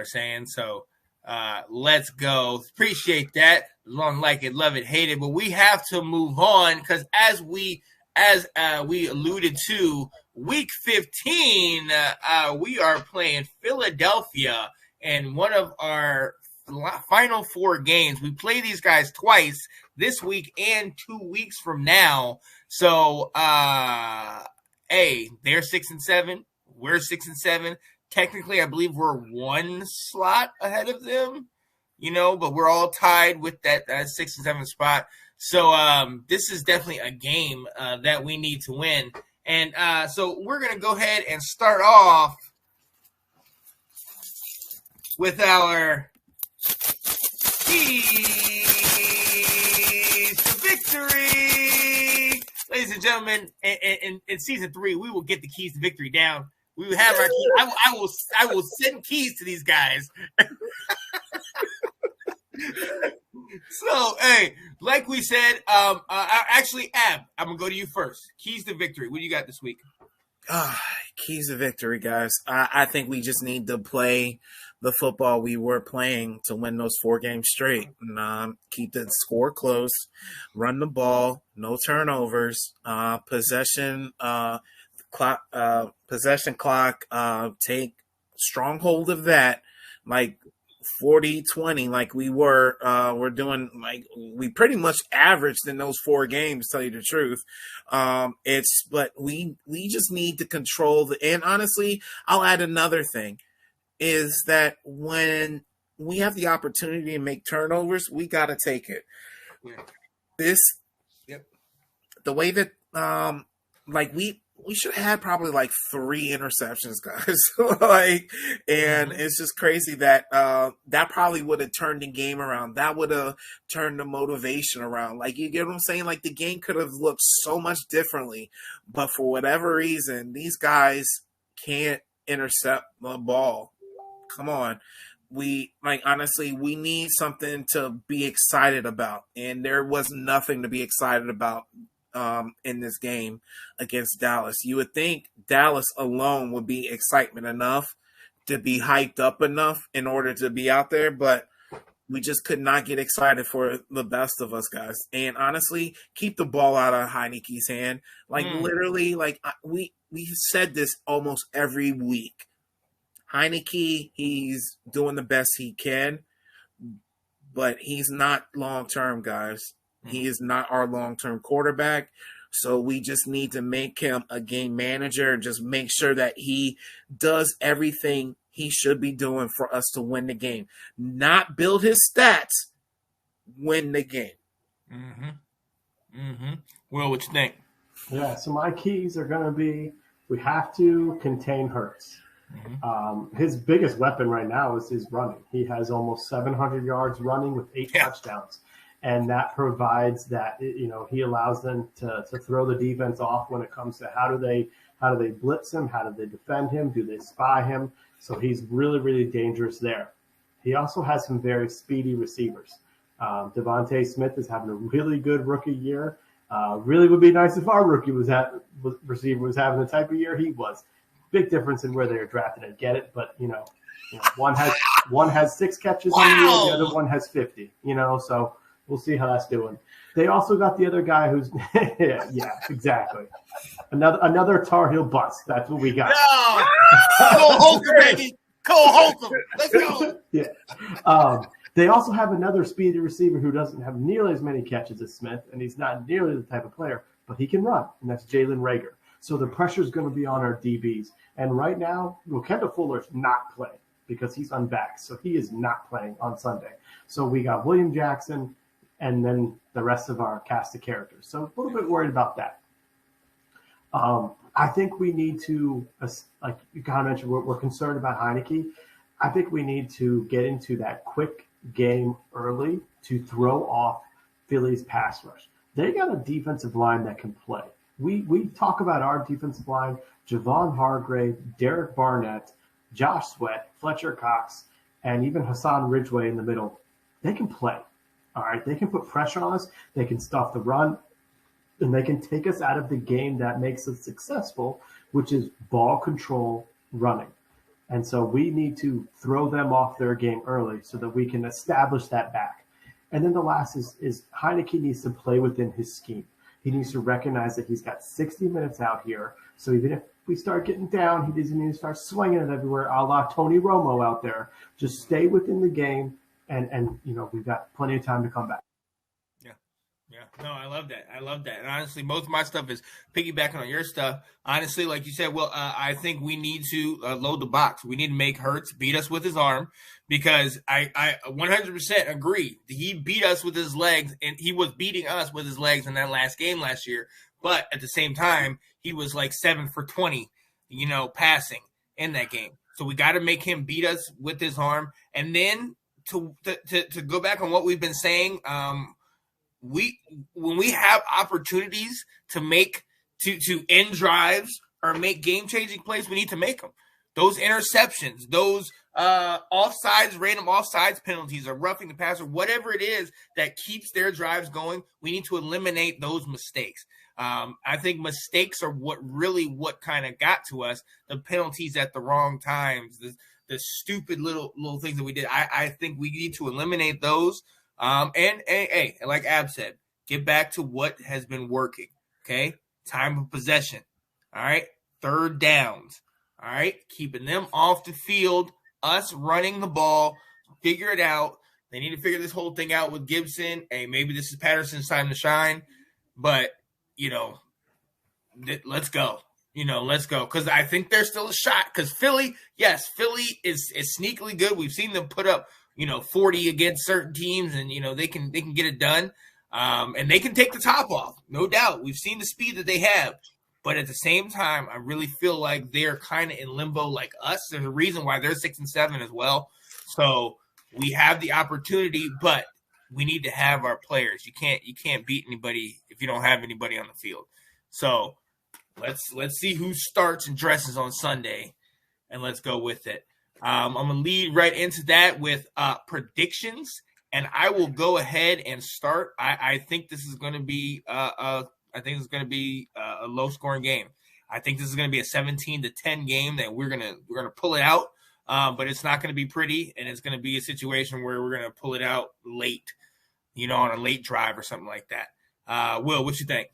are saying. So let's go. Appreciate that. Long like it, love it, hate it. But we have to move on because as we alluded to, week 15, we are playing Philadelphia in one of our final 4 games. We play these guys twice this week and 2 weeks from now. So, they're 6-7. We're 6-7. Technically, I believe we're 1 slot ahead of them, but we're all tied with that 6 and 7 spot. So this is definitely a game that we need to win. And so we're going to go ahead and start off with our keys to victory. Ladies and gentlemen, in season 3, we will get the keys to victory down. We will have our keys. I will send keys to these guys. So, hey, like we said, actually, Ab, I'm going to go to you first. Keys to victory. What do you got this week? Keys to victory, guys. I think we just need to play the football we were playing to win those 4 games straight. And, keep the score close, run the ball, no turnovers, possession clock, take strong hold of that, like 40-20, like we're doing, like we pretty much averaged in those 4 games, to tell you the truth. But we just need to control and honestly, I'll add another thing is that when we have the opportunity to make turnovers, we got to take it. Yeah. The way that, we should have had probably like 3 interceptions, guys. It's just crazy that that probably would have turned the game around. That would have turned the motivation around. Like, you get what I'm saying? Like, the game could have looked so much differently, but for whatever reason, these guys can't intercept the ball. Come on. Honestly, we need something to be excited about, and there was nothing to be excited about in this game against Dallas. You would think Dallas alone would be excitement enough to be hyped up enough in order to be out there, but we just could not get excited for the best of us, guys. And honestly, keep the ball out of Heineke's hand. Literally, we said this almost every week. Heineke, he's doing the best he can, but he's not long-term, guys. He is not our long-term quarterback. So we just need to make him a game manager and just make sure that he does everything he should be doing for us to win the game. Not build his stats, win the game. Will, what you think? Yeah, so my keys are going to be, we have to contain Hurts. His biggest weapon right now is his running. He has almost 700 yards running with 8 touchdowns. And that provides that, he allows them to throw the defense off when it comes to how do they blitz him, how do they defend him, do they spy him? So he's really, really dangerous there. He also has some very speedy receivers. Devontae Smith is having a really good rookie year. Really would be nice if our rookie receiver was having the type of year he was. Big difference in where they were drafted. I get it, but one has 6 catches on the year, the other one has 50. So. We'll see how that's doing. They also got the other guy who's yeah, exactly. Another Tar Heel bust. That's what we got. No! Cole Holcomb, baby. Cole Holcomb. Let's go. Yeah. They also have another speedy receiver who doesn't have nearly as many catches as Smith, and he's not nearly the type of player, but he can run, and that's Jalen Reagor. So the pressure is going to be on our DBs. And right now, Kendall Fuller's not playing because he's unvaxxed, so he is not playing on Sunday. So we got William Jackson, and then the rest of our cast of characters. So a little bit worried about that. I think we need to, like you kind of mentioned, we're concerned about Heineke. I think we need to get into that quick game early to throw off Philly's pass rush. They got a defensive line that can play. We talk about our defensive line, Javon Hargrave, Derek Barnett, Josh Sweat, Fletcher Cox, and even Hassan Ridgeway in the middle. They can play. All right, they can put pressure on us. They can stop the run, and they can take us out of the game that makes us successful, which is ball control running. And so we need to throw them off their game early so that we can establish that back. And then the last is Heineke needs to play within his scheme. He needs to recognize that he's got 60 minutes out here. So even if we start getting down, he doesn't need to start swinging it everywhere, a la Tony Romo out there. Just stay within the game, and we've got plenty of time to come back. Yeah, no, I love that. And honestly, most of my stuff is piggybacking on your stuff. Honestly, like you said, I think we need to load the box. We need to make Hurts beat us with his arm, because I 100% agree. He beat us with his legs, and he was beating us with his legs in that last game last year. But at the same time, he was like 7 for 20, passing in that game. So we got to make him beat us with his arm. And then to go back on what we've been saying, when we have opportunities to end drives or make game-changing plays, we need to make them. Those interceptions, those random offsides penalties, or roughing the passer, whatever it is that keeps their drives going, we need to eliminate those mistakes. I think mistakes are what kind of got to us. The penalties at the wrong times, the stupid little things that we did. I think we need to eliminate those. And like Ab said, get back to what has been working. Okay, time of possession. All right, third downs. All right, keeping them off the field. Us running the ball. Figure it out. They need to figure this whole thing out with Gibson. Hey, maybe this is Patterson's time to shine. But let's go. Let's go. Because I think there's still a shot. Because Philly is sneakily good. We've seen them put up 40 against certain teams, and they can get it done, and they can take the top off, no doubt. We've seen the speed that they have, but at the same time, I really feel like they're kind of in limbo like us. There's a reason why they're 6-7 as well. So we have the opportunity, but we need to have our players. You can't beat anybody if you don't have anybody on the field. So let's see who starts and dresses on Sunday, and let's go with it. I'm going to lead right into that with predictions, and I will go ahead and start. I think this is going to be a low-scoring game. I think this is going to be a 17-10 game that we're gonna pull it out, but it's not going to be pretty, and it's going to be a situation where we're going to pull it out late, on a late drive or something like that. Will, what you think?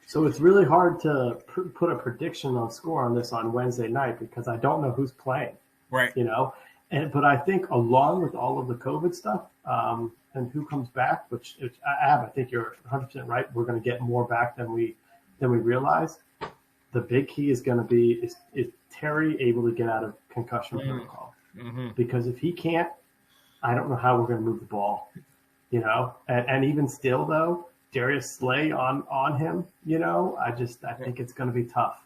So it's really hard to put a prediction on score on this on Wednesday night because I don't know who's playing. Right. But I think along with all of the COVID stuff and who comes back, which I think you're 100% right. We're going to get more back than we realize. The big key is going to be is Terry able to get out of concussion protocol? Mm-hmm. Because if he can't, I don't know how we're going to move the ball. And even still though, Darius Slay on him. I think it's going to be tough.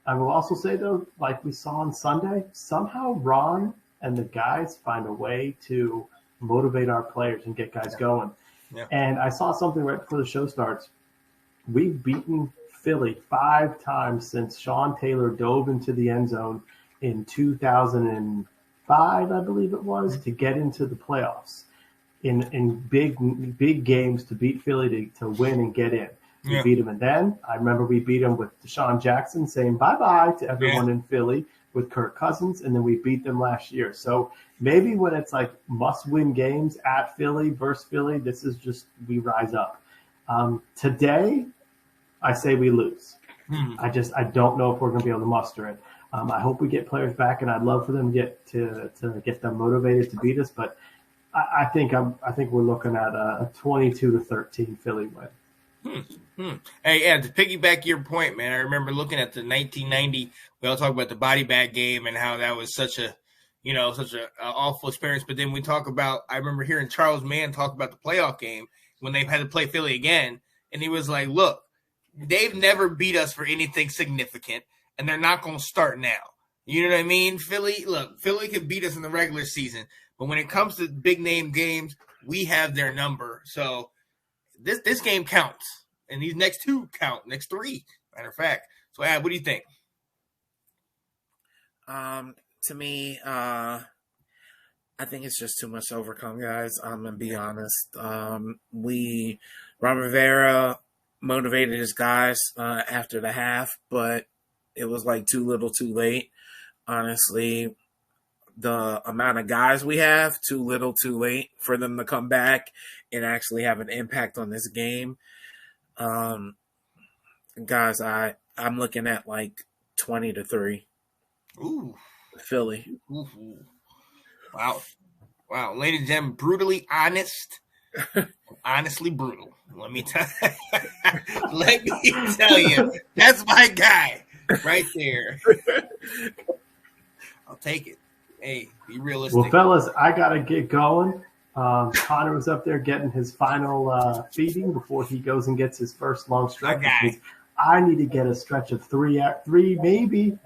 I will also say, though, like we saw on Sunday, somehow Ron and the guys find a way to motivate our players and get guys going. Yeah. And I saw something right before the show starts. We've beaten Philly 5 times since Sean Taylor dove into the end zone in 2005, I believe it was, to get into the playoffs in big games to beat Philly to win and get in. We beat him, and then I remember we beat him with Deshaun Jackson saying bye-bye to everyone in Philly with Kirk Cousins, and then we beat them last year. So maybe when it's like must-win games at Philly versus Philly, this is just we rise up. Today, I say we lose. I don't know if we're going to be able to muster it. I hope we get players back, and I'd love for them to get them motivated to beat us. But I think we're looking at a 22-13 Philly win. Hey, to piggyback your point, man, I remember looking at the 1990. We all talk about the body bag game and how that was such a awful experience. But then we talk about, I remember hearing Charles Mann talk about the playoff game when they had to play Philly again, and he was like, "Look, they've never beat us for anything significant, and they're not going to start now." You know what I mean? Philly can beat us in the regular season, but when it comes to big name games, we have their number. So this game counts, and these next 2 count, next 3, matter of fact. So, Ab, what do you think? To me, I think it's just too much to overcome, guys. I'm gonna be honest. Ron Rivera motivated his guys after the half, but it was like too little, too late. honestly, the amount of guys we have, too little, too late for them to come back and actually have an impact on this game. Guys, I'm looking at like 20-3. Ooh, Philly. ooh. Wow, ladies and gentlemen, brutally honest, honestly brutal. Let me tell you, that's my guy right there. I'll take it. Hey, be realistic. Well, fellas, I gotta get going. Connor was up there getting his final feeding before he goes and gets his first long stretch. Okay. I need to get a stretch of three, maybe